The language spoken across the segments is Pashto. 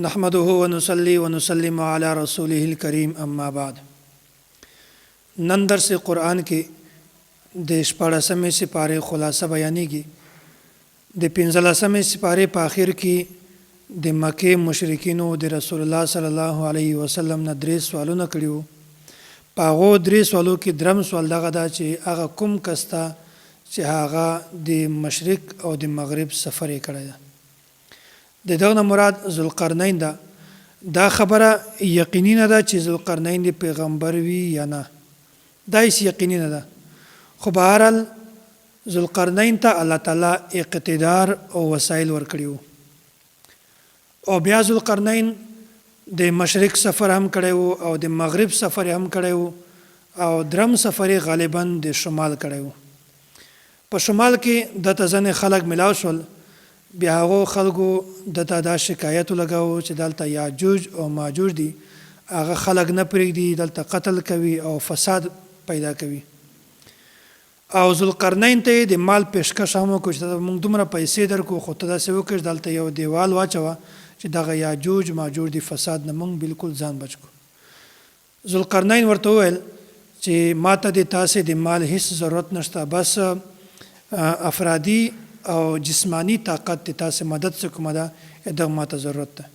نحمده ونصلي ونسلم على رسوله الكريم اما بعد. نن درس قرآن کې د 14مې سپارې خلاصه بیانېږي. د 15مې سپارې په اخر کې د مکه مشرکینو د رسول الله صلی الله علیه وسلم نه درې سوالونه کړیو. په هغو درې سوالو کې درم سوال دغه دا چې هغه کوم کستا چې هغه د مشرق او د مغرب سفر یې کړی ده. د دغه مراد ذوالقرنین ده. دا خبره یقیني نه ده چې ذوالقرنین د پیغمبر وي یا نه، دا هیڅ یقیني نه ده. خو بهرحال ذوالقرنین ته الله تعالی اقتدار او وسایل ورکړي او بیا ذوالقرنین د مشرق سفر هم کړی او د مغرب سفر هم کړی او درم سفر غالبا د شمال کړی. په شمال کې د ځنې خلک ملاو شول. بیا هغو خلکو دته دا شکایت لګاو چې دلته یاجوج او ماجوج دي، هغه خلک نه پرېږدي، دلته قتل کوي او فساد پیدا کوي. او ذوالقرنین ته د مال پیشکش هم وکړو چې موږ دومره پیسې درکو، خو ته داسې وکړه دلته یو دیوال واچوه چې دغه یاجوج ماجوج د فساد نه موږ بالکل ځان بچ کړو. ذوالقرنین ورته وویل چې ما ته د تاسې د مال هیڅ ضرورت نشته، بس افرادي او جسمانی طاقت ته تاسو مدد کومه ده، دغه ماته ضرورت ده.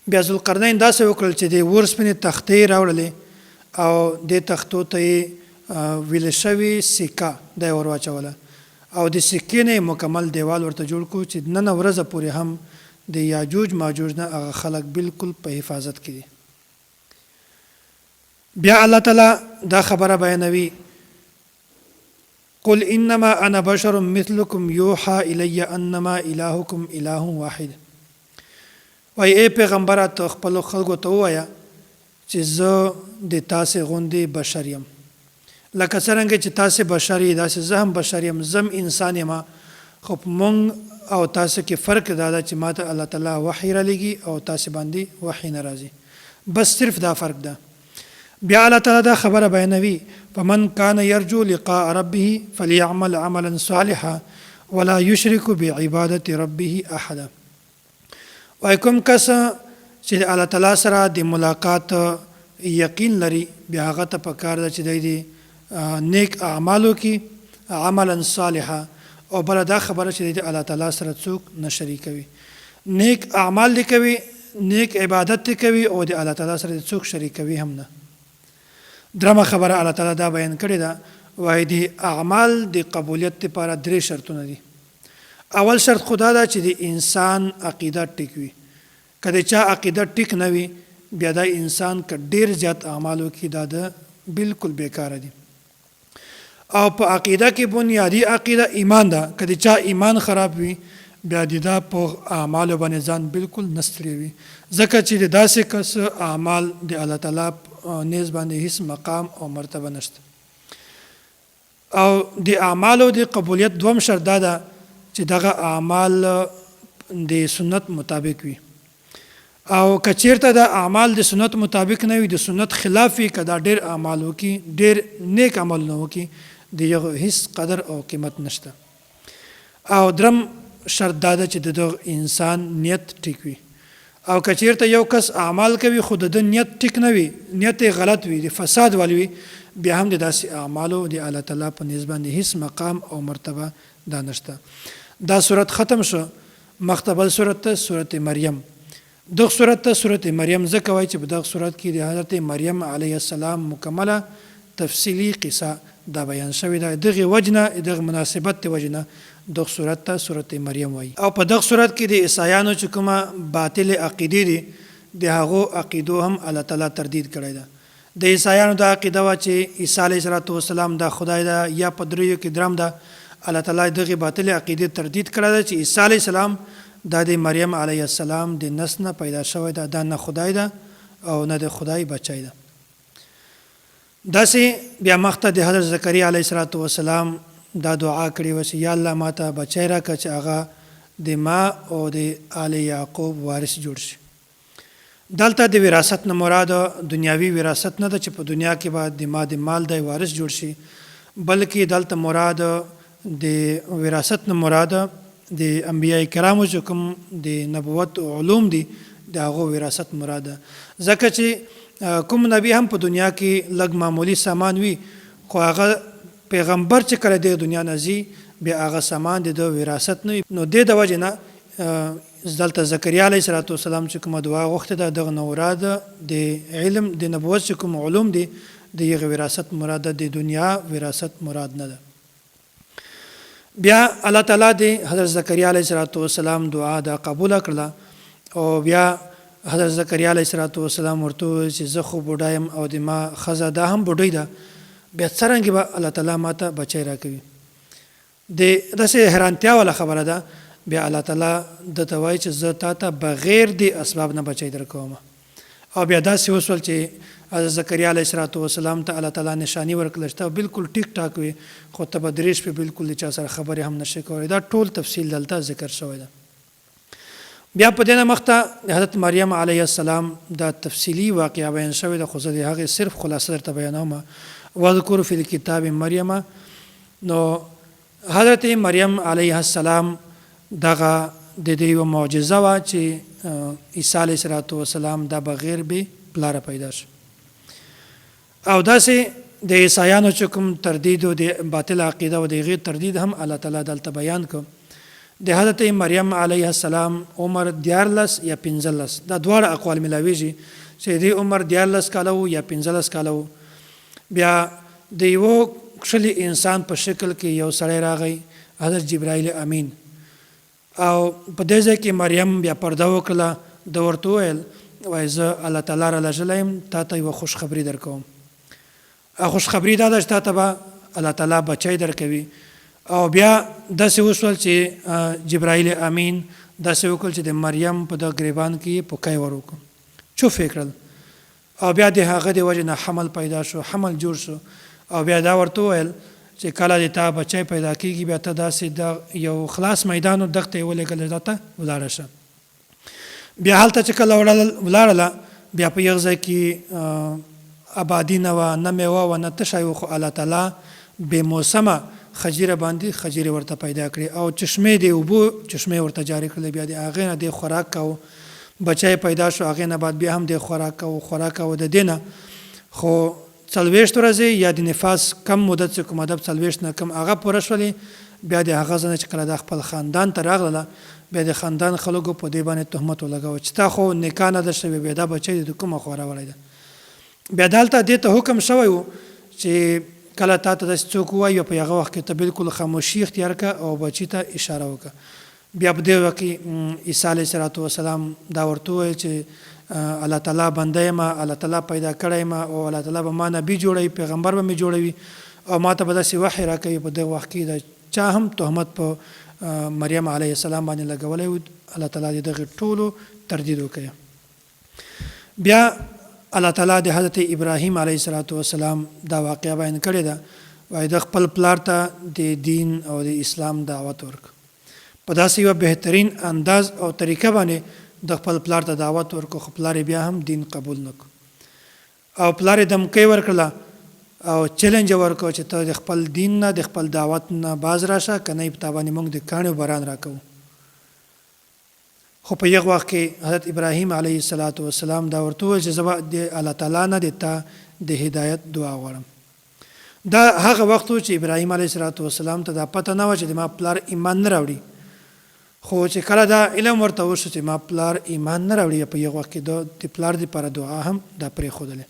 بیا ذوالقرنین داسې وکړل چې د ورسپنې تختې راوړلې او د تختو ته ویل شوي سکه د ور واچوله او د سکې نه مکمل دیوال ورته جوړ کړو چې نن ورځ پورې هم د یاجوج ماجوج نه هغه خلک بالکل په حفاظت کې دي. بیا الله تعالی دا خبره بیانوي: قل انما انا بشر مثلكم يوحى الي انما الهكم اله واحد. وای ای پیغمبر ته خپل خلکو ته وایا چې زه د تاسې غوندې بشر یم، لکه څرنګه چې تاسې بشر یې داسې زه هم بشر یم، زم انسان یم. خو مونږ او تاسو کې فرق دا ده چې ماته الله تعالی وحی را لګي او تاسې باندې وحی نه راځي، بس صرف دا فرق ده. بیا الله تعالی دا خبره بیانوي: فمن كان يرجو لقاء ربه فليعمل عملا صالحا ولا يشرك بعبادة ربه احدا. وای کوم کس چې الله تعالی سره د ملاقات یقین لري، بیا هغه ته پکار ده چې د نیک اعمالو کې عملا صالحا، او بل دا خبره چې د الله تعالی سره څوک نه شریکوي. نیک اعمال دې کوي، نیک عبادت دې کوي او د الله تعالی سره څوک شریکوي هم نه. درمه خبره الله تعالی دا بیان کړې ده. وایي د اعمال د قبولیت لپاره درې شرطونه دي. اول شرط خدا ده چې د انسان عقیده ټیک وي. که د چا عقیده ټیک نه وي، بیا دا انسان که ډیر زیات اعمالو کې دا ده بالکل بیکاره دي. او په عقیده کې بنیادی عقیده ایمان ده. که د چا ایمان خراب وي، بیا د دا په اعمالو باندې ځان بالکل نستړی وي، ځکه چې د داسې کس اعمال د الله تعالی نیز باندې هیڅ مقام او مرتبه نشته. او د اعمالو د قبولیت دوم شرط دا ده چې دغه اعمال د سنت مطابق وي. او که چیرته د اعمال د سنت مطابق نه وي، د سنت خلاف وي، که دا ډېر اعمال وکړي، ډېر نیک عملونه وکړي، د یو هیڅ قدر او قیمت نشته. او درم شرط دا ده چې د انسان نیت ټیک وي. او که چیرته یو کس اعمال کوي خو د نیت ټیک نه وي، نیت یې غلط وي، د فساد والی وي، بیا هم د داسې اعمالو د الله تعالی په نسبت باندې هیڅ مقام او مرتبه دا نشته. دا صورت ختم شو. مختبل صورت ته صورت مریم. دغه صورت ته صورت مریم ځکه وایي چې په دغه صورت کې د حضرت مریم علیه السلام مکمله تفصیلی قصه دا بیان شوې ده. دغه وجنه، دغه مناسبت ته وجنه دغه صورت ته صورت مریم وایي. او په دغه صورت کې د عیسایانو چې کومه باطل عقیدې دي، د هغو عقیدو هم الله تعالی تردید کړی ده. د عیسایانو دا عقیده وه چې عیسی علیه السلام دا خدای ده یا په دریو کې درم ده. الله تعالی دغه باطل عقیدې تردید کړی ده چې عیسی علیه السلام دا د مریم علیه السلام د نس نه پیدا شوی ده، دا نه خدای ده او نه د خدای بچی ده. داسې بیا مخته د حضرت زکریا علیه السلام دا دعا کړې وه چې یا الله ما ته بچی راکړه چې هغه د ما او د آل یعقوب وارث جوړ شي. دلته د وراثت نه مراد دنیاوي وراثت نه ده چې په دنیا کې به د ما د مال دی وارث جوړ شي، بلکې دلته مراد د وراثت نه مراد د انبیای کرامو چې کوم د نبوت علوم دي د هغو وراثت مراد ده. ځکه چې کوم نبی هم په دنیا کې لږ معمولی سامان وي، خو هغه پیغمبر چې کله د دنیا نه ځي بیا هغه سامان د وراثت نه وي. نو د وجې نه دلته زکریا علیه السلام چې کومه دعا غوښتې ده دغه نه مراد د علم د نبوت چې کوم علوم دي د هغې وراثت مراد ده، د دنیا وراثت مراد نه ده. بیا الله تعالی د حضرت زکریا علیه السلام دعا دا قبوله کړله او بیا حضرت زکریا علیه السلام ورته وویل چې زه خو بوډا یم او د ما ښځه دا هم بوډۍ ده، بیا څرنګې به الله تعالی ماته بچی راکوي. داسې حیرانتیا والا خبره ده. بیا الله تعالی درته وایي چې زه تا ته بغیر د اسباب نه بچی درکوم. او بیا داسې وسول چې حضرت زکریا علیه السلام ته الله تعالی نشانی ورکړله چې ته بالکل ټیک ټاک وي، خو ته به درې شپې بالکل د چا سره خبرې هم نشي کولی. دا ټول تفصیل دلته ذکر شوی ده. بیا په دې نه مخته حضرت مریم علیه السلام دا تفصیلي واقعه بیان شوې ده، خو زه د هغې صرف خلاصه درته بیانوم. واذکر فی الکتاب مریم. نو حضرت مریم علیه السلام دغه د دې یوه معجزه وه چې عیسی علیه السلام دا بغیر بې پلاره پیدا شو. او داسې د عیسایانو چې کوم تردید او د باطل عقیده او د هغې تردید هم الله تعالی دلته بیان کړ. د حضرت مریم علیه السلام عمر 14 یا 15، دا دواړه اقوال ملاویږي چې د عمر 14 کاله و یا 15 کاله و. بیا د یوه کښلي انسان په شکل کې یو سړی راغی، حضرت جبرائیل امین. او په دې ځای کې مریم بیا پرده وکړله، ده ورته وویل وایي زه الله تعالی را لېږلی یم تا ته یوه خوشخبري درکوم. خوشخبري دا ده چې تا ته به الله تعالی بچی درکوي. او بیا داسې وشول چې جبرائیل امین داسې وکړل چې د مریم په دغه ګریبان کې یې پوکی ور وکړ، چوف یې کړل. او بیا د هغه د وجې نه حمل پیدا شو، حمل جوړ شو. او بیا دا ورته وویل چې کله د تا بچی پیدا کېږي بیا ته داسې د یو خلاص میدان و دغ ته یې ولېږل دا ته ولاړه شه. بیا هلته چې کله ولاړله بیا په یو ځای کې آبادي نه وه، نه میوه وه، نه تشی و، خو الله تعالی بې موسمه خجیره باندې خجیرې ورته پیدا کړې او چشمې د اوبو چشمې ورته جاري کړلې. بیا د هغې نه د خوراک کوو، بچی پیدا شو، هغې نه بعد بیا هم د خوراک کوو. د دې نه خو 40 ورځې یا د نفاس کم مدت چې کوم ادب 40 نه کم هغه پوره شولې. بیا د هغه ځنه چې کله د خپل خاندان ته راغله بیا د خاندان خلکو په دې باندې تهمت ولګاوه چې تا خو نکاح نه ده شوې، بیا دا بچی د کومه خوا راوړی ده. بیا دلته دې ته حکم شوی و چې کله تا ته داسې څوک ووایي په هغه وخت کې ته بالکل خاموشي اختیار کړه او بچي ته اشاره وکړه. بیا په دې وخت کې عیسی علیه السلام دا ورته وویل چې الله تعالی بنده یم، الله تعالی پیدا کړی یم او الله تعالی به ما نبي جوړوي، پیغمبر به مې جوړوي او ما ته به داسې وحی راکوي. په دغه وخت کې د چا هم تهمت په مریم علیه السلام باندې لګولی و، الله تعالی د دغې ټولو تردید وکړي. بیا الله تعالی د حضرت ابراهیم علیه السلام دا واقعه بیان کړې ده. وایي د خپل پلار ته د دین او د اسلام دعوت ورکړ په داسې یوه بهترین انداز او طریقه باندې د خپل پلار ته دعوت ورکړو، خو پلار بیا هم دین قبول نه کړ او پلار یې دمکۍ ورکړله او چیلنج یې ورکړو چې ته د خپل دین نه د خپل دعوت نه باز راشه، که نه یې په تا باندې موږ د کاڼي باران راکوو. خو په یغ وخت کې حضرت ابراهیم علیه السلام دا ورته وویل چې زه به د الله تعالی نه د تا د هدایت دعا غواړم. دا هغه وخت و چې ابراهیم علیه السلام ته دا پته نه وه چې د ما پلار ایمان نه راوړي، خو چې کله دا علم ورته وشو چې ما پلار ایمان نه راوړي په یغ وخت کې د پلار دپاره دعا هم دا پرېښودلې.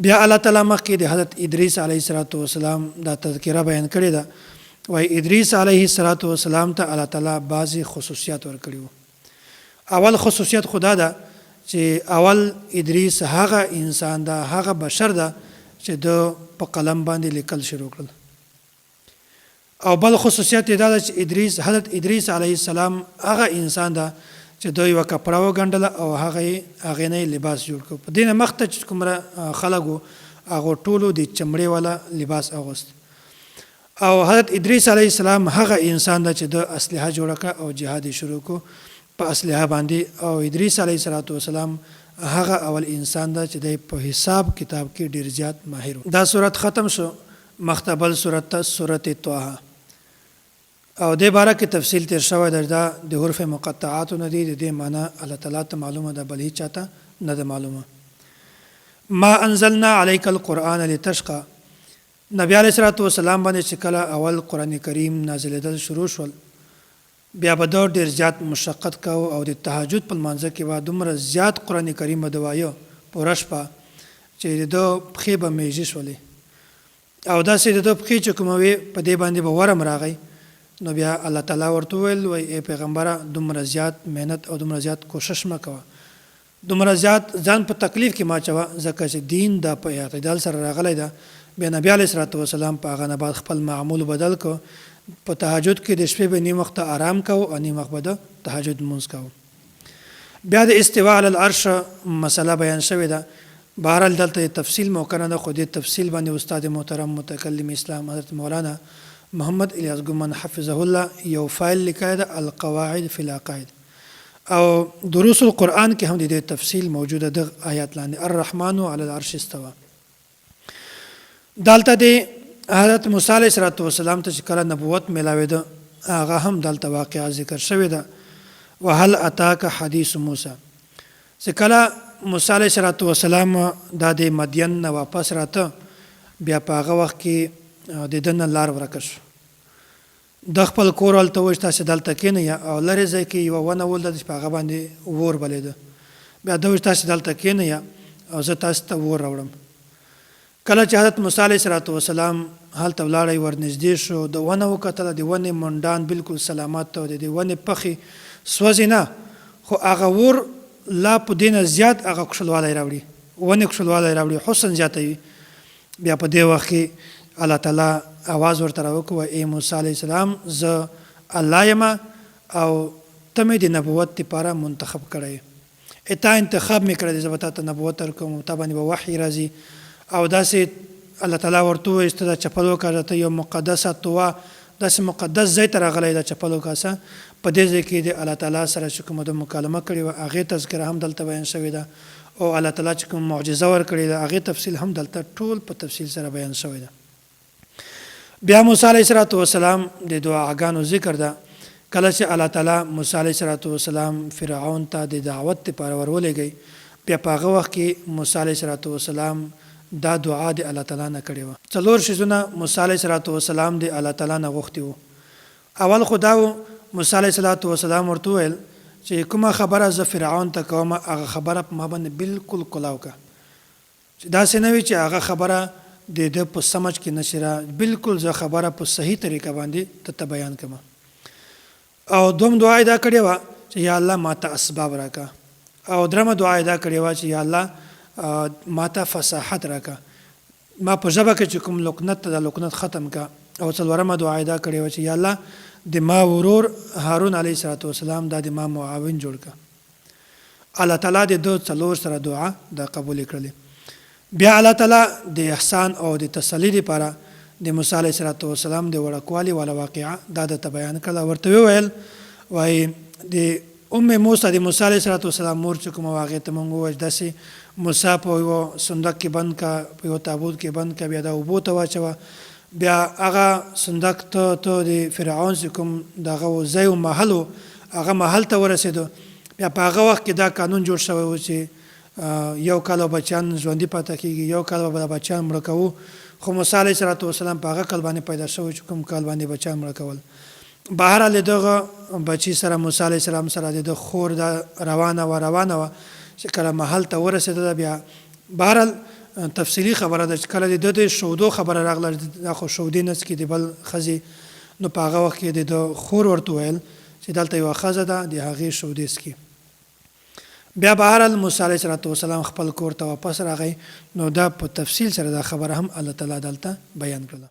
بیا الله تعالی مخکې د حضرت ادریس علیه السلام دا تذکره بیان کړې ده. وایي ادریس علیه السلام ته الله تعالی بعضې خصوصیات ورکړي وو. اول خصوصیت خدا ده چې اول ادریس هغه انسان ده، هغه بشر ده چې د په قلم باندې لیکل شروع کړل. او بل خصوصیت دا ده چې حضرت ادریس علیه السلام هغه انسان ده چې دوی یوه کپړه وګنډله او هغې نه یې لباس جوړ کړ. په دې نه مخته چې کومره خلک وو هغو ټولو د چمړې والا لباس اغوست. او حضرت ادریس علیه السلام هغه انسان ده چې د اسلحه جوړه کړه او جهاد یې شروع کړو په اسلحه باندې. او ادریس علیه السلام هغه اول انسان ده چې د په حساب کتاب کې ډېر زیات ماهر و. دا صورت ختم شو، مخته بل صورت ته صورت طه. او د باره کې تفصیل تیر شوی دا د حروف مقطعات نه دي. د دې معنی الله تعالی ته معلومه ده، بل هیڅ چاته نه ده معلومه. ما انزلنا علیک القرآن لتشقى، نبی علیه الصلاۃ والسلام باندې چې کله اول قرآن کریم نازلېدل شروع شول، بیا به دا ډېر زیات مشقت کوو او د تهجد په لمانځه کې به دومره زیات قرآن کریم به د وایه پوره شپه چې د ده پښې به میږي شولې، او داسې د ده پښې چې کومه وې په دې باندې به ورم راغی. نو بیا الله تعالی ورته وویل وایي ای پیغمبره دومره زیات محنت او دومره زیات کوشش مه کوه، دومره زیات ځان په تکلیف کې ما اچوه، ځکه چې دین دا په اعتدال سره راغلی ده. بیا نبی علیه الصلاۃ والسلام په هغه نه بعد خپل معمول بدل کو، په تهجد کې د شپې به نیم وخت آرام کو او نیم وخت به د تهجد لمونځ کو. بیا د استوا علی العرش مسله بیان شوې ده. بهرحال دلته تفصیل موقع نه ده، خو دې تفصیل باندې استاد محترم متکلم اسلام حضرت مولانا محمد الیاس ګومن حفظه الله یو فایل لیکلی ده، القواعد فی العقائد، او دروس القرآن کې هم د دې تفصیل موجوده ده آیات لاندې. الرحمن علی العرش استوى. دلته د حضرت موسی علیه السلام ته چې کله نبوت میلاوېده هغه هم دلته واقعه ذکر شوې ده. وهل اتاک حدیث موسی، چې کله موسی علیه السلام دا د مدین نه واپس راته، بیا په هغه وخت کې د ده نه لار ورکه شو. د خپل کور هلته وایي چې تاسې دلته کښېنئ، او لرې ځای کې یوه ونه ولده چې په هغه باندې اور بلېده. بیا ده وایي چې تاسې دلته کښېنئ او زه تاسې ته اور راوړم. کله چې حضرت موسی علیه السلام هلته ولاړی، ورنږدې شو، د ونه وکتله، د ونې منډان بالکل سلامت او د دې ونې پخې سوځې نه، خو هغه اور لا په دې نه زیات هغه کوشلوالی راوړي، ونې کوشلوالی راوړي، حسن زیاتوي. بیا په دې وخت کې الله تعالی आवाज ورته راوکړ، ای موسی علیه السلام زه الله یم او ته مې د نبوت لپاره منتخب کړی، تا انتخاب مې کړی دی، زه به تا ته نبوت درکوم، تا باندې به وحی راځي. او داسې الله تعالی ورته ووایي چې ته دا چپل وکاږه، ته یو مقدسه طوا، داسې مقدس ځای ته راغلی دا چپل وکاسه. په دې ځای کې د الله تعالی سره چې کومه د مکالمه کړې وه هغې تذکره هم دلته بیان شوې ده، او الله تعالی چې کوم معجزه ورکړې ده هغې تفصیل هم دلته ټول په تفصیل سره بیان شوی ده. بیا موسی علیه السلام د دعاګانو ذکر ده. کله چې الله تعالی موسی علیه السلام فرعون ته د دعوت لپاره ورولېږئ، بیا په هغه وخت کې موسی علیه السلام دا دعا د الله تعالی نه کړې وه. 4 شیزونه موسی علیه السلام د الله تعالی نه غوښتي وو. اول خو دا و موسی علیه السلام ورته وویل چې کومه خبره زه فرعون ته کوم هغه خبره په ما باندې بالکل کلاو که، چې داسې نه وي چې هغه خبره د ده په سمج کې نشي را، بالکل زه خبره په صحیح طریقه باندې ته بیان کړم. او دوم دعا دا کړې وه چې یا الله ما ته اسباب راکړه، او درمه دعا دا کړې وه چې یا الله ما ته فصاحت راکړه، ما په ژبه کې چې کوم لکنت ته دا لکنت ختم کا. او څلورمه دعا دا کړې وه چې یا الله د ما ورور هارون علیه السلام دا د ما معاون جوړ کړه. الله تعالی د دو 4 سره دعا دا قبول کړلې. بیا الله تعالی د احسان او د تسلی لپاره د موسی علیه السلام د وړوکوالي والا واقعه دا درته بیان کړله. ورته وویل وایي د موسی د موسی علیه السلام مور چې کومه هغې ته مونږ ووایي داسې موسی په یوه صندوق کې بند کا، په یوه تابوت کې بند کا، بیا دا اوبو ته واچوه. بیا هغه صندوق ته د فرعون چې کوم دغه ځای و محل و هغه محل ته ورسېدو. بیا په هغه وخت کې دا قانون جوړ شوی و چې یو کال بچیان ژوندي پاتې کېږي، یو کال به بچیان مړه کوو. خو موسی علیه السلام په هغه کال باندې پیدا شوی چې کوم کال باندې بچیان مړه کول. بهرحال دغه بچي سره موسی علیه السلام سره د خور دا روانه وه چې کله محل ته ورسېده. بیا بهرحال تفصیلي خبره ده چې کله د ده د شودو خبره راغله، دا خو شودې نه څکي د بل ښځې، نو په هغه وخت کې د ده خور ورته ویل چې دلته یوه ښځه ده د هغې شودې څکي. بیا بهرحال موسی علیه السلام خپل کور ته واپس راغی. نو دا په تفصیل سره دا خبره هم الله تعالی دلته بیان کړله.